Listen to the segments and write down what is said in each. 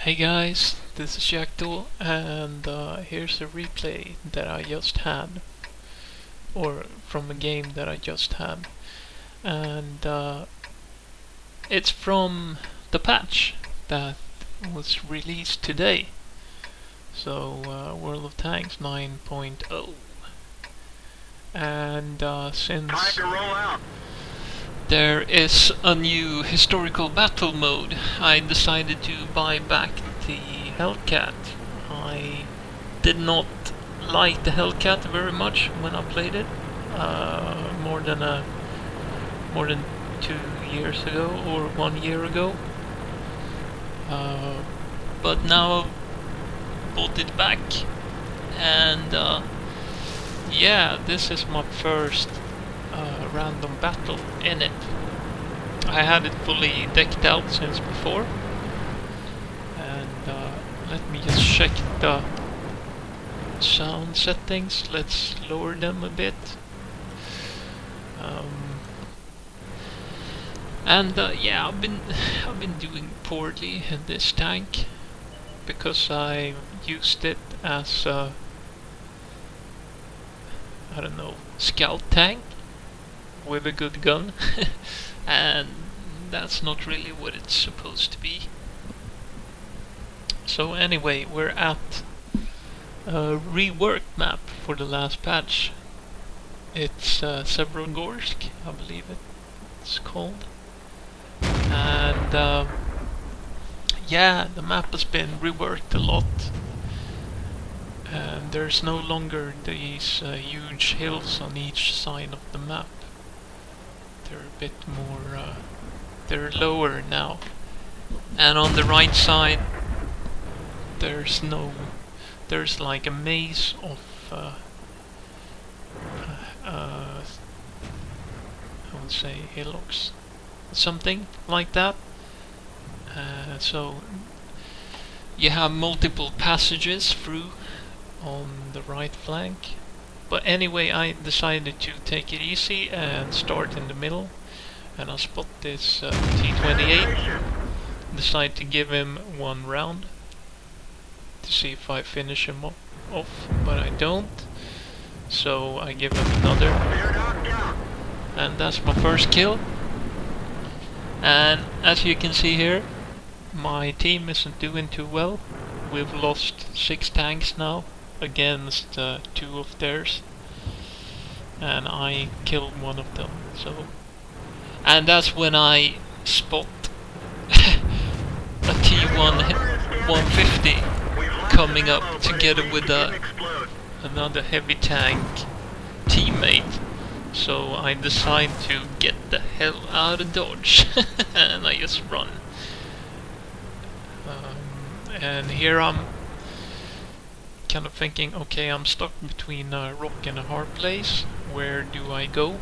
Hey guys, this is Jackdaw, and here's a replay that I just had, or from a game that I just had, and it's from the patch that was released today. So World of Tanks 9.0, and since there is a new historical battle mode, I decided to buy back the Hellcat. I did not like the Hellcat very much when I played it, more than 2 years ago or 1 year ago. But now I bought it back, and yeah, this is my first random battle in it. I had it fully decked out since before, and let me just check the sound settings. Let's lower them a bit. Yeah, I've been doing poorly in this tank because I used it as a, I don't know, scout tank with a good gun, and that's not really what it's supposed to be. So anyway, we're at a reworked map for the last patch. It's Severogorsk, I believe it's called, and yeah, the map has been reworked a lot, and there's no longer these huge hills on each side of the map. They're a bit more, they're lower now, and on the right side there's like a maze of I would say hillocks, something like that. So you have multiple passages through on the right flank. But anyway, I decided to take it easy and start in the middle, and I spot this T-28. Decide to give him one round to see if I finish him off, but I don't. So I give him another, and that's my first kill. And as you can see here, my team isn't doing too well. We've lost 6 tanks now against 2 of theirs, and I killed one of them. So, and that's when I spot a T-150 coming up together with another heavy tank teammate. So I decide to get the hell out of Dodge and I just run. And here I'm kind of thinking, okay, I'm stuck between a rock and a hard place. Where do I go?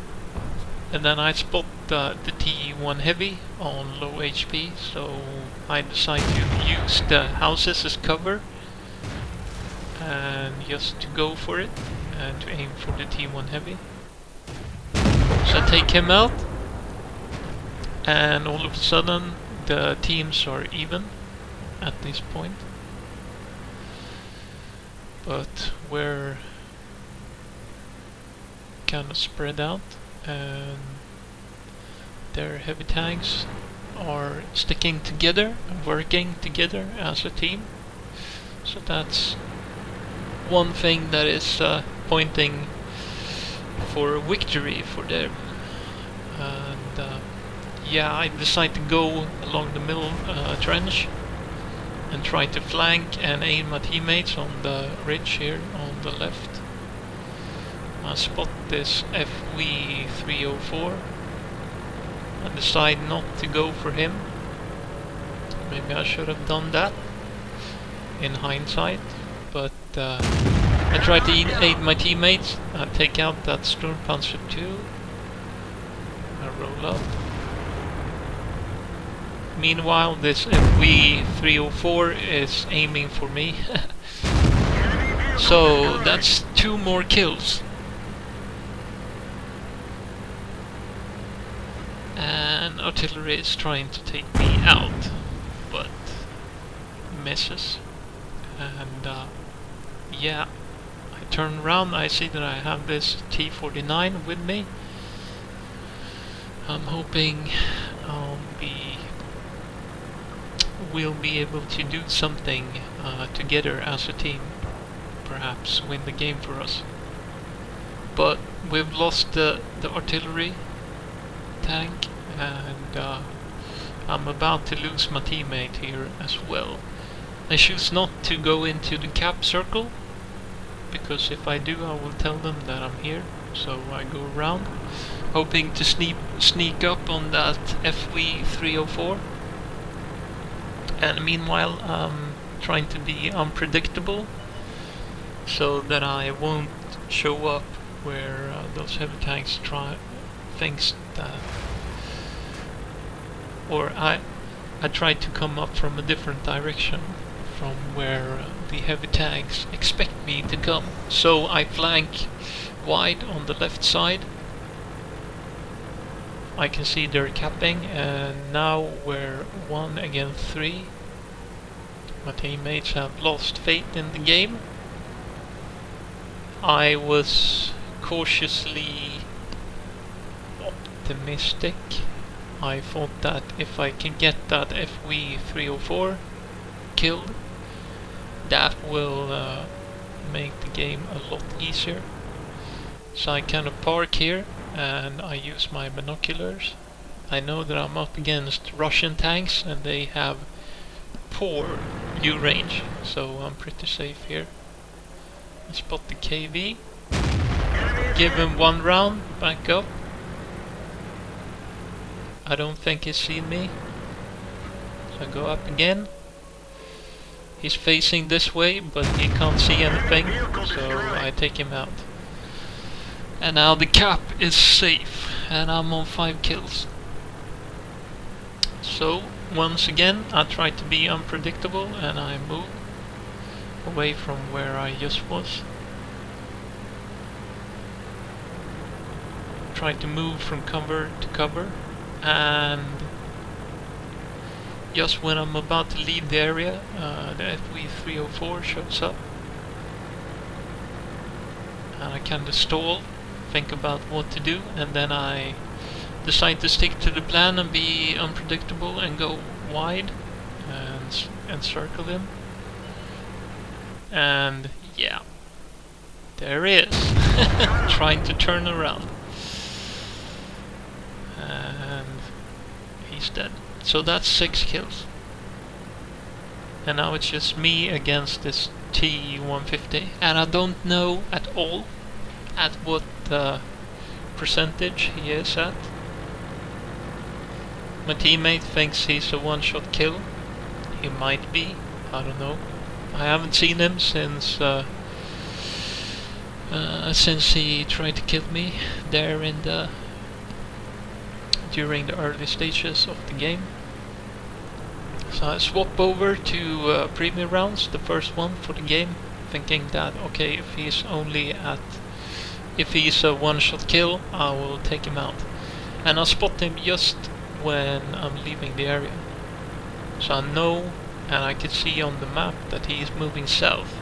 And then I spot the T1 heavy on low HP, so I decide to use the houses as cover and just to go for it and to aim for the T1 heavy. So I take him out, and all of a sudden the teams are even at this point, but we're kind of spread out, and their heavy tanks are sticking together and working together as a team. So that's one thing that is pointing for a victory for them. And yeah, I decide to go along the middle trench and try to flank and aim my teammates on the ridge here on the left. I spot this FV304. I decide not to go for him. Maybe I should have done that in hindsight, but I try to aid my teammates. I take out that Sturmpanzer 2. I roll up. Meanwhile, this FV304 is aiming for me. So that's 2 more kills. And artillery is trying to take me out, but misses. And yeah, I turn around, I see that I have this T-49 with me. I'm hoping we'll be able to do something together as a team, perhaps win the game for us. But we've lost the artillery tank, and I'm about to lose my teammate here as well. I choose not to go into the cap circle, because if I do I will tell them that I'm here. So I go around, hoping to sneak up on that FV304. And meanwhile I'm trying to be unpredictable, so that I won't show up where those heavy tanks thinks that, or I try to come up from a different direction from where the heavy tanks expect me to come. So I flank wide on the left side. I can see they're capping, and now we're 1 against 3. My teammates have lost faith in the game. I was cautiously optimistic. I thought that if I can get that FV304 killed, that will make the game a lot easier. So I kind of park here and I use my binoculars. I know that I'm up against Russian tanks and they have poor view range, so I'm pretty safe here. I spot the KV, give him 1 round, back up. I don't think he's seen me, so I go up again. He's facing this way, but he can't see anything, so I take him out. And now the cap is safe, and I'm on 5 kills. So, once again, I try to be unpredictable, and I move away from where I just was. Try to move from cover to cover, and just when I'm about to leave the area, the FV304 shows up. And I kinda stall, think about what to do, and then I decide to stick to the plan and be unpredictable and go wide and circle him. And yeah, there he is, trying to turn around. And he's dead. So that's 6 kills. And now it's just me against this T-150. And I don't know at all at what percentage he is at. My teammate thinks he's a one-shot kill. He might be, I don't know. I haven't seen him since he tried to kill me there during the early stages of the game. So I swap over to premium rounds, the first one for the game, thinking that okay, if he's a one-shot kill, I will take him out. And I spot him just when I'm leaving the area. So I know, and I can see on the map that he is moving south.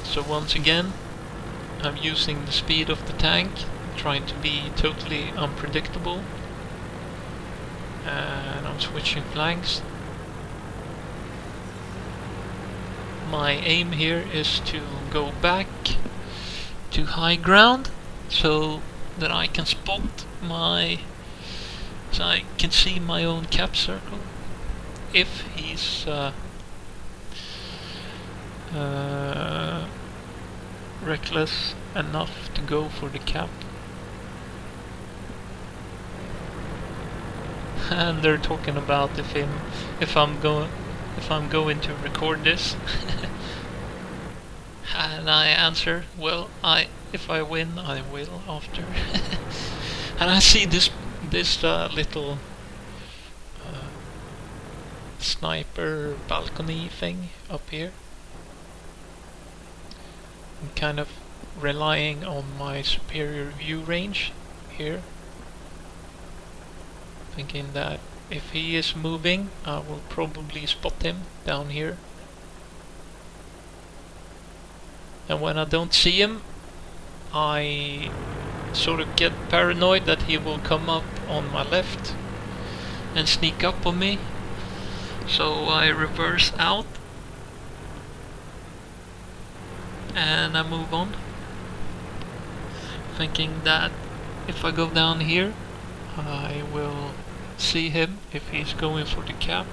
So once again, I'm using the speed of the tank, trying to be totally unpredictable. And I'm switching flanks. My aim here is to go back to high ground so that I can spot so I can see my own cap circle. If he's reckless enough to go for the cap. And they're talking about if I'm going to record this. And I answer, well, if I win, I will after. And I see this little sniper balcony thing up here. I'm kind of relying on my superior view range here thinking that if he is moving, I will probably spot him down here. And when I don't see him, I sort of get paranoid that he will come up on my left and sneak up on me. So I reverse out and I move on, thinking that if I go down here, I will see him if he's going for the cap.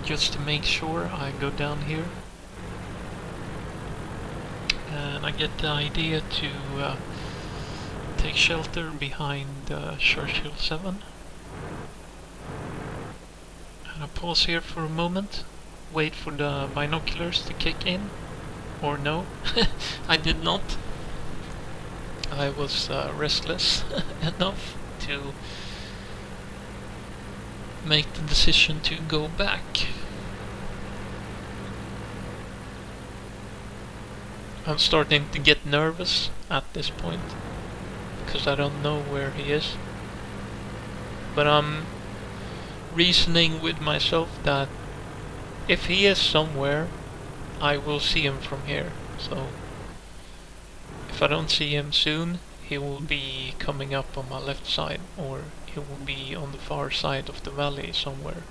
Just to make sure, I go down here. And I get the idea to take shelter behind Churchill 7. And I pause here for a moment, wait for the binoculars to kick in. Or no, I did not. I was restless enough to make the decision to go back. I'm starting to get nervous at this point, because I don't know where he is. But I'm reasoning with myself that if he is somewhere, I will see him from here. So if I don't see him soon, he will be coming up on my left side, or he will be on the far side of the valley somewhere.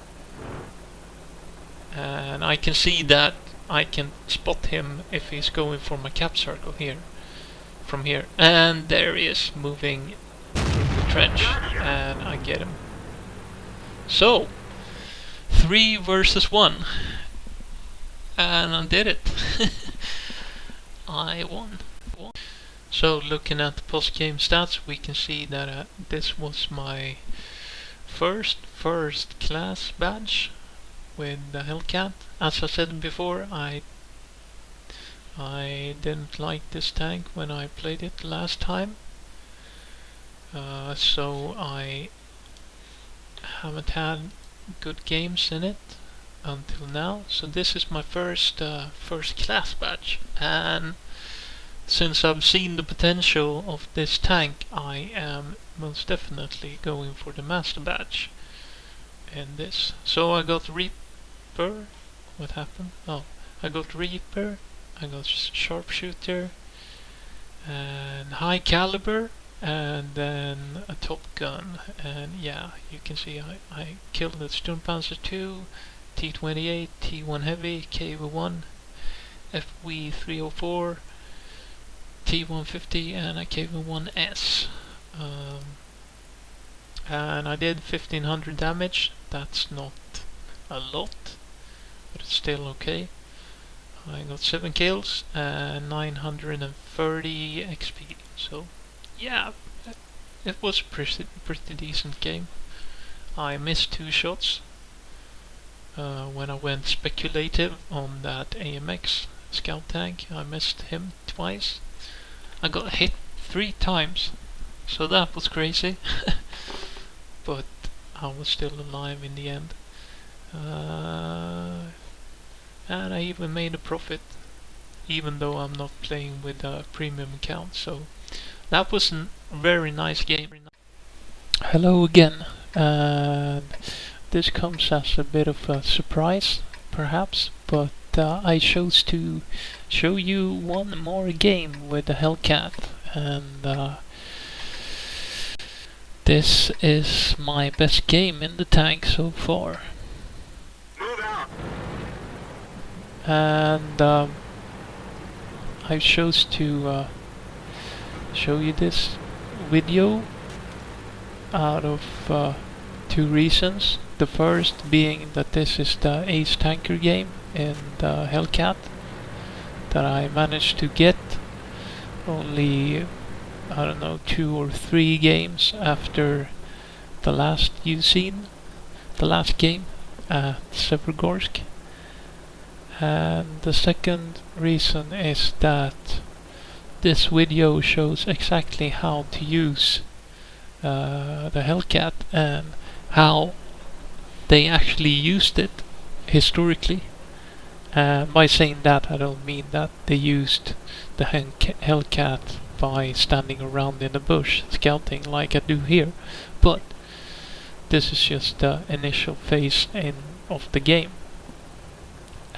And I can see that I can spot him if he's going for my cap circle here, from here. And there he is, moving through the trench, and I get him. So 3 versus 1, and I did it. I won. So looking at the post-game stats, we can see that this was my first class badge with the Hellcat. As I said before, I didn't like this tank when I played it last time, so I haven't had good games in it until now. So this is my first class badge, and since I've seen the potential of this tank, I am most definitely going for the master badge in this. So I got Reaper. What happened? Oh, I got Reaper, I got Sharpshooter, and High Caliber, and then a Top Gun. And yeah, you can see I killed the Sturmpanzer 2, T-28, T1 Heavy, KV-1, FV-304, T-150, and a KV-1S. And I did 1500 damage. That's not a lot, but it's still okay. I got 7 kills and 930 XP. So yeah, it was a pretty decent game. I missed 2 shots when I went speculative on that AMX scout tank. I missed him twice. I got hit 3 times, so that was crazy. But I was still alive in the end. And I even made a profit, even though I'm not playing with a premium account. So that was a very nice game. Hello again. This comes as a bit of a surprise, perhaps, but I chose to show you one more game with the Hellcat, and this is my best game in the tank so far. And I chose to show you this video out of 2 reasons. The first being that this is the Ace Tanker game in the Hellcat that I managed to get only, I don't know, 2 or 3 games after the last you've seen, the last game at Severgorsk. And the second reason is that this video shows exactly how to use the Hellcat and how they actually used it historically. By saying that, I don't mean that they used the Hellcat by standing around in the bush scouting like I do here, but this is just the initial phase of the game.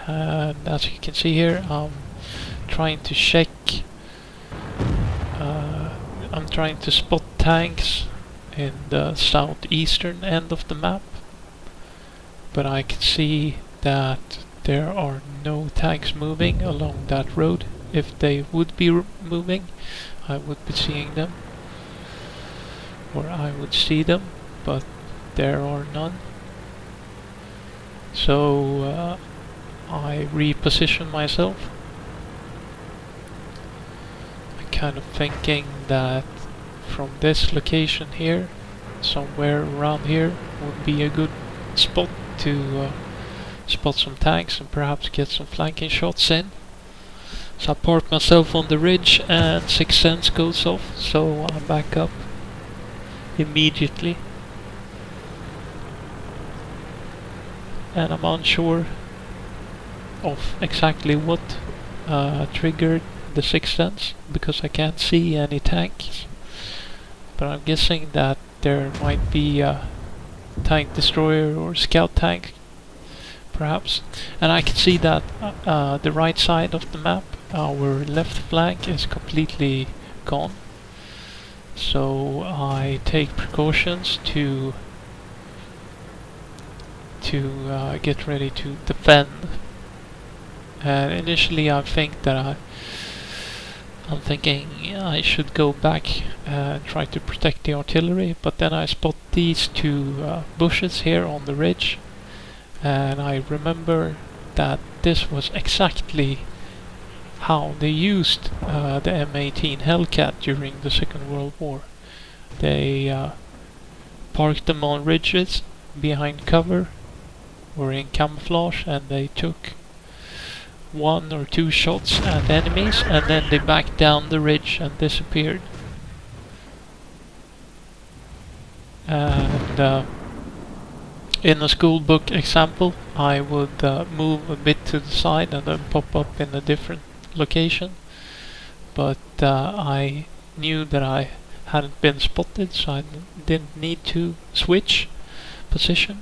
And as you can see here, I'm trying to check, I'm trying to spot tanks in the southeastern end of the map, but I can see that there are no tanks moving along that road. If they would be moving, I would be seeing them, or I would see them, but there are none. So I reposition myself. I'm kind of thinking that from this location here, somewhere around here, would be a good spot to spot some tanks and perhaps get some flanking shots in. So I park myself on the ridge and Sixth Sense goes off, so I back up immediately. And I'm unsure of exactly what triggered the Sixth Sense, because I can't see any tanks. But I'm guessing that there might be a tank destroyer or scout tank, perhaps. And I can see that the right side of the map, our left flank, is completely gone. So I take precautions to get ready to defend. And initially I think that I'm thinking I should go back and try to protect the artillery, but then I spot these two bushes here on the ridge, and I remember that this was exactly how they used the M18 Hellcat during the Second World War. They parked them on ridges behind cover or in camouflage, and they took 1 or 2 shots at enemies, and then they backed down the ridge and disappeared. And in a school book example, I would move a bit to the side and then pop up in a different location, but I knew that I hadn't been spotted, so I didn't need to switch position.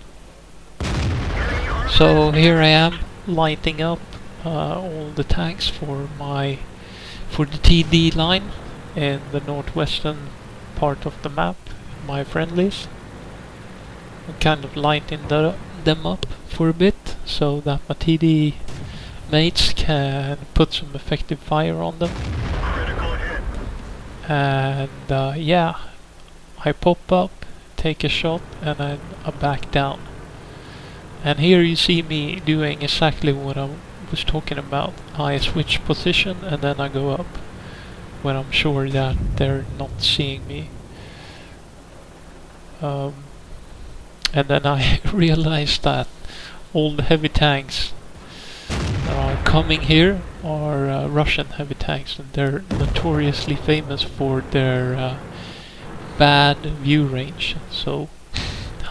So here I am, lighting up all the tanks for the TD line in the northwestern part of the map, my friendlies. I'm kind of lighting them up for a bit so that my TD mates can put some effective fire on them. And yeah, I pop up, take a shot, and then I back down. And here you see me doing exactly what I was talking about. I switch position and then I go up when I'm sure that they're not seeing me. And then I realized that all the heavy tanks that are coming here are Russian heavy tanks, and they're notoriously famous for their bad view range, so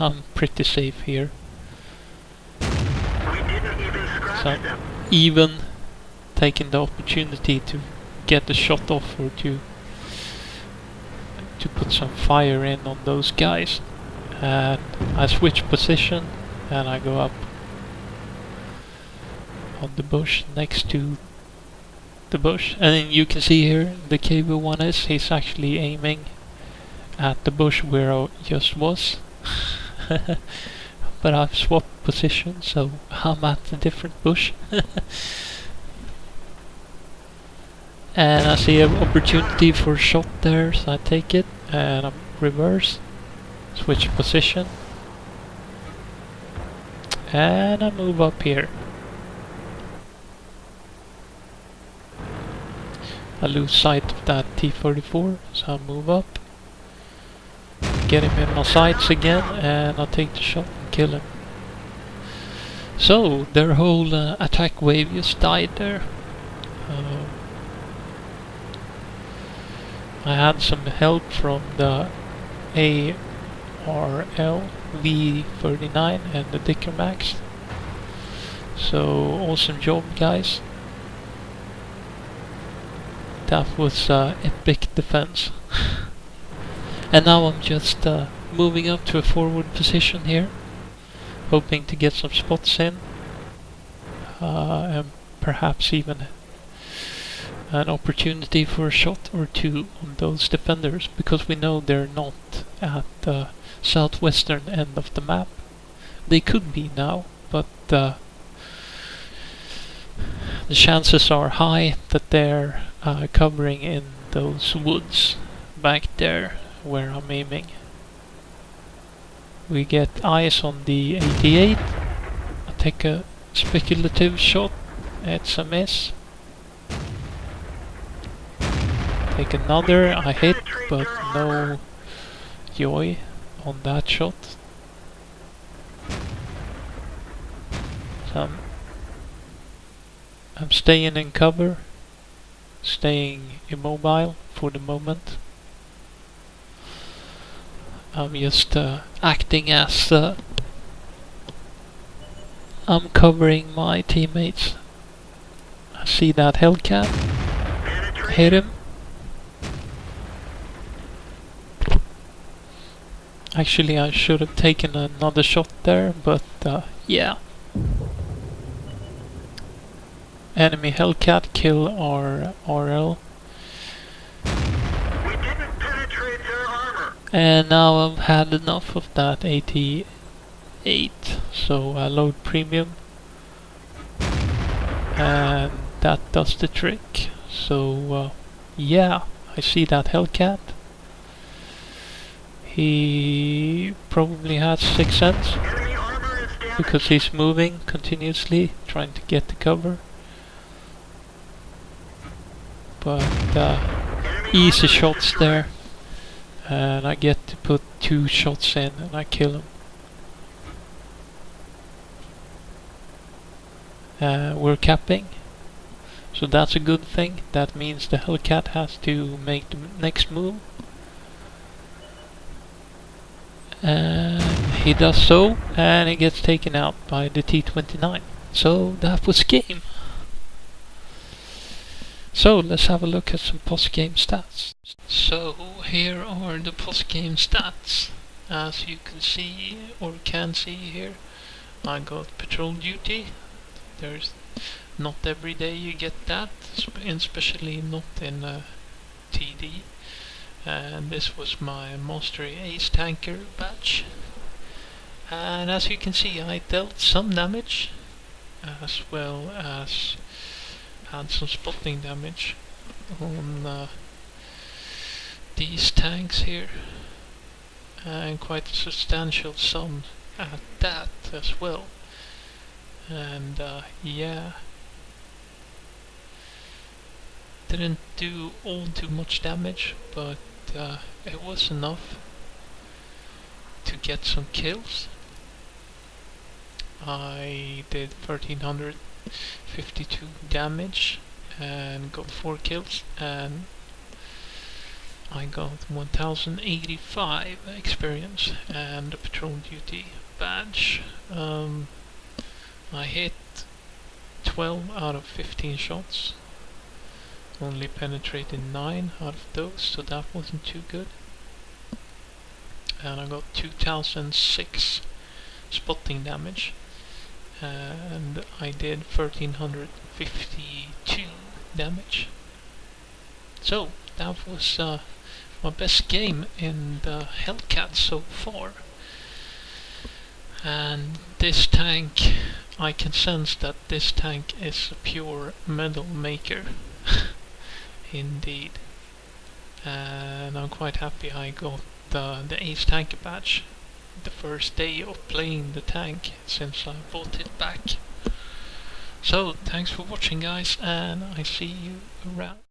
I'm pretty safe here. So even taking the opportunity to get the shot off, or to put some fire in on those guys. And I switch position and I go up on the bush next to the bush, and then you can see here the KV-1 is, he's actually aiming at the bush where I just was. But I've swapped position, so I'm at a different bush. And I see an opportunity for a shot there, so I take it and I reverse, switch position, and I move up here. I lose sight of that T-34, so I move up, get him in my sights again, and I take the shot and kill him. So their whole attack wave just died there. I had some help from the ARL V39 and the Dicker Max. So awesome job, guys. That was epic defense. And now I'm just moving up to a forward position here, hoping to get some spots in, and perhaps even an opportunity for a shot or two on those defenders, because we know they're not at the southwestern end of the map. They could be now, but the chances are high that they're covering in those woods back there where I'm aiming. We get eyes on the 88. I take a speculative shot. It's a miss. Take another. I hit, but no joy on that shot. So I'm staying in cover, staying immobile for the moment. I'm just acting as I'm covering my teammates. I see that Hellcat. Hit him. Actually, I should have taken another shot there, but yeah. Enemy Hellcat kill our RL. We didn't penetrate their armor. And now I've had enough of that 88, so I load premium. And that does the trick. So yeah, I see that Hellcat. He probably has 6 cents because he's moving continuously, trying to get the cover. But easy shots there, and I get to put 2 shots in and I kill him. We're capping, so that's a good thing. That means the Hellcat has to make the next move. And he does so, and he gets taken out by the T-29. So that was game. So let's have a look at some post-game stats. So here are the post-game stats. As you can see, or can see here, I got patrol duty. There's not every day you get that, especially not in TD. And this was my Mastery Ace Tanker badge. And as you can see, I dealt some damage, as well as had some spotting damage on these tanks here, and quite a substantial sum at that as well. And yeah, didn't do all too much damage, but it was enough to get some kills. I did 1352 damage and got 4 kills, and I got 1085 experience and a patrol duty badge. I hit 12 out of 15 shots. Only penetrated 9 out of those, so that wasn't too good. And I got 2006 spotting damage, and I did 1352 damage. So that was my best game in the Hellcat so far. And this tank, I can sense that this tank is a pure medal maker. Indeed. And I'm quite happy I got the Ace Tanker badge the first day of playing the tank, since I bought it back. So thanks for watching, guys, and I see you around.